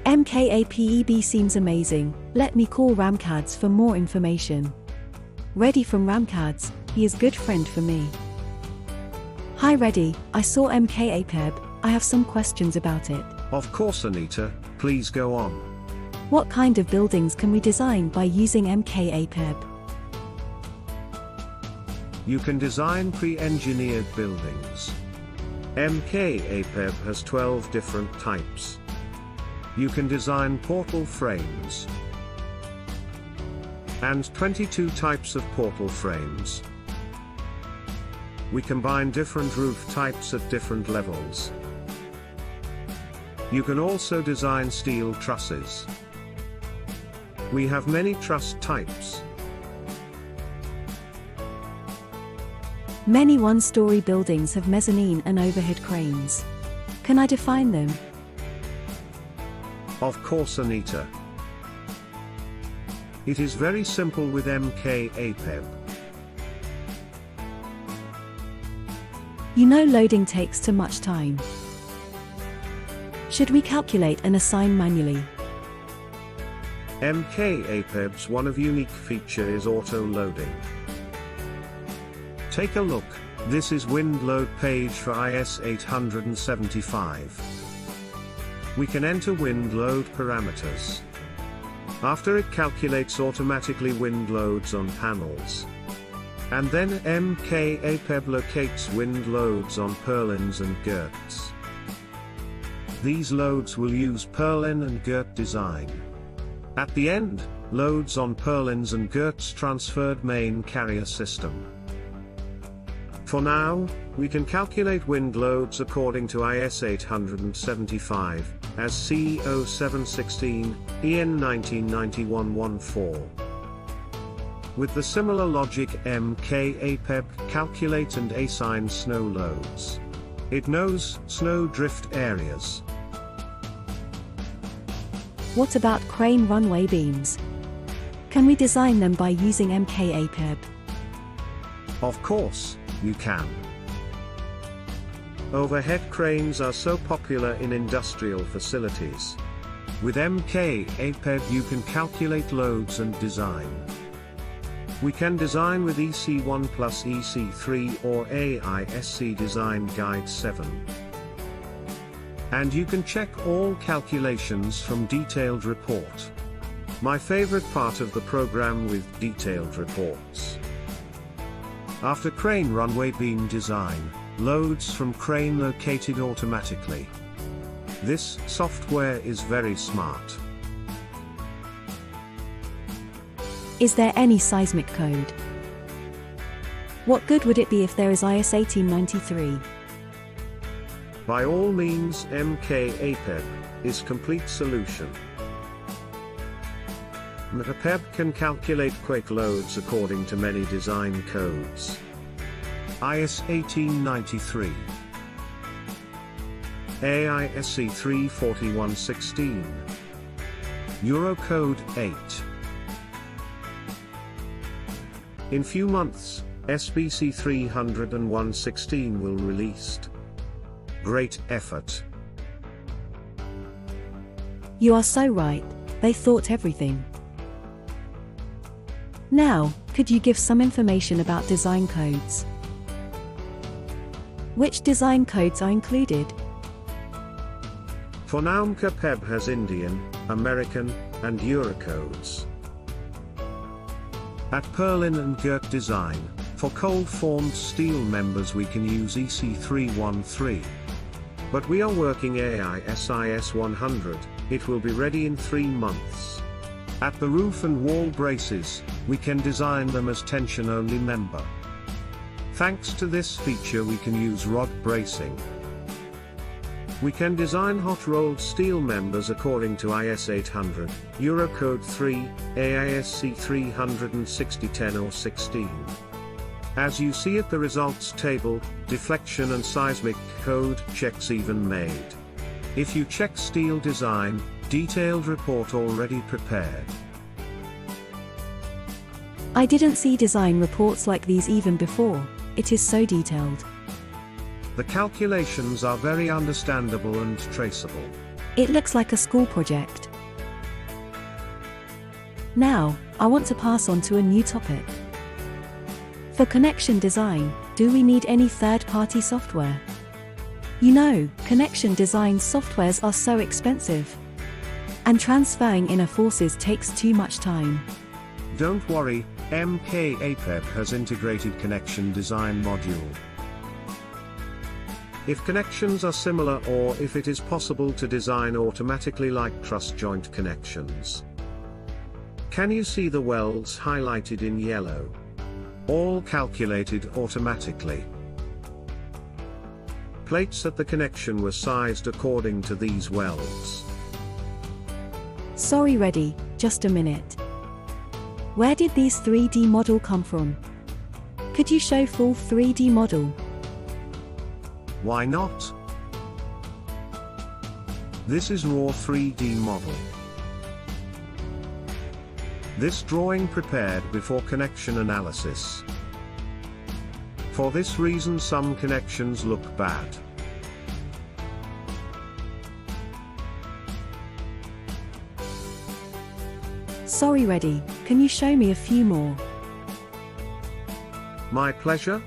MkaPEB seems amazing. Let me call Ramkads for more information. Reddy from Ramkads, he is good friend for me. Hi Reddy, I saw MkaPEB, I have some questions about it. Of course Anita, please go on. What kind of buildings can we design by using MkaPEB? You can design pre-engineered buildings. MkaPEB has 12 different types. You can design portal frames and 22 types of portal frames. We combine different roof types at different levels. You can also design steel trusses. We have many truss types. Many one-story buildings have mezzanine and overhead cranes. Can I define them? Of course Anita. It is very simple with MkaPEB. You know loading takes too much time. Should we calculate and assign manually? MkaPEB's one of unique feature is auto-loading. Take a look, this is wind load page for IS 875. We can enter wind load parameters. After it calculates automatically wind loads on panels. And then MkaPEB locates wind loads on purlins and girts. These loads will use purlin and girt design. At the end, loads on purlins and girts transferred main carrier system. For now, we can calculate wind loads according to IS 875, as CO716, EN 1991-14. With the similar logic MkaPEB calculates and assigns snow loads. It knows snow drift areas. What about crane runway beams? Can we design them by using MkaPEB? Of course, you can. Overhead cranes are so popular in industrial facilities. With MkaPEB you can calculate loads and design. We can design with EC1 plus EC3 or AISC Design Guide 7. And you can check all calculations from detailed report. My favorite part of the program with detailed reports. After crane runway beam design, loads from crane located automatically. This software is very smart. Is there any seismic code? What good would it be if there is IS 1893? By all means, MkaPEB is complete solution. MkaPEB can calculate quake loads according to many design codes. IS 1893, AISC 34116, Eurocode 8. In few months, SBC 30116 will released. Great effort. You are so right, they thought everything. Now, could you give some information about design codes? Which design codes are included? For now MkaPEB has Indian, American, and Eurocodes. At purlin and girt design, for cold-formed steel members we can use EC313. But we are working AISIS 100, it will be ready in 3 months. At the roof and wall braces, we can design them as tension-only member. Thanks to this feature we can use rod bracing. We can design hot-rolled steel members according to IS 800, Eurocode 3, AISC 36010 or 16. As you see at the results table, deflection and seismic code checks even made. If you check Steeldesign, detailed report already prepared. I didn't see design reports like these even before, it is so detailed. The calculations are very understandable and traceable. It looks like a school project. Now, I want to pass on to a new topic. For connection design, do we need any third-party software? You know, connection design softwares are so expensive. And transferring inner forces takes too much time. Don't worry, MkaPEB has integrated connection design module. If connections are similar or if it is possible to design automatically like truss joint connections. Can you see the welds highlighted in yellow? All calculated automatically. Plates at the connection were sized according to these welds. Sorry, Ready, just a minute. Where did these 3D model come from? Could you show full 3D model? Why not? This is raw 3D model. This drawing prepared before connection analysis. For this reason some connections look bad. Sorry, Ready, can you show me a few more? My pleasure.